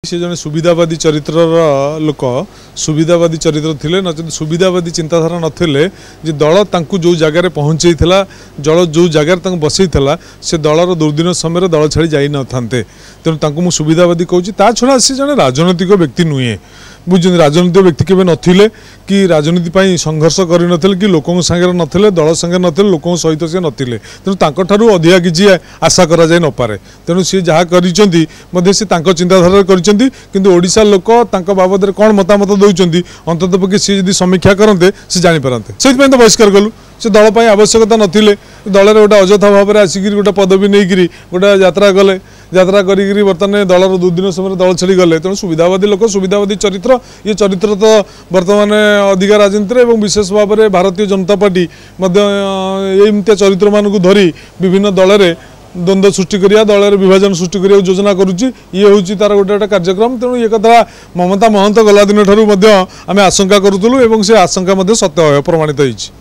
से जन सुविधावादी चरित्र लोक सुविधावादी चरित्र थिले नचेत सुविधावादी चिंताधारा नथिले जे दल तांकु जो जगार पहुँचे जल जो जगार बसई से दलर दुर्दिन समय दल छाड़ी जाई न थांते तेणु तांकु मु सुविधावादी कहूँ ता छड़ा से जन राजनैतिक व्यक्ति नुहे बुझे राजनीतिक व्यक्ति केवे नथिले कि राजनीति पाई संघर्ष करि नथिले कि लोकों संगे नथिले दल संगे नथिले लोकों सहित से नथिले तेणु तांको ठारू अधिका किछि आशा करा जाय न पारे तेणु सी जहाँ करिसेंती मध्ये से तांको चिंताधारा करिसेंती किंतु ओडिसा लोक तांको बाबद रे कोन मतामत दउचंती अंततपक्षे सी यदि समीक्षा करते से जानि पारंते सेति पय तो बहिष्कार कलु से दल पाई आवश्यकता नथिले दल रे गोटे अजथा भाव में आसिक गोटे पदवी नहीं गोटे यात्रा गले यात्रा करी बर्तमान दलर दुर्दिन समय दल छाड़ी गले तेणु सुविधावादी लोक सुविधावादी चरित्र ये चरित्र तो बर्तमान अधिका राजनीति और विशेष भाव में भारतीय जनता पार्टी एमती चरित्र मानक धरी विभिन्न दल में द्वंद्व सृष्टि करिया दल विभाजन सृष्टि करिया योजना करुच्ची ये हूँ तार गोटे कार्यक्रम तेणु ये कथा ममता महंत गला दिन ठारू आम आशंका करूँ से आशंका सत्य प्रमाणित होती।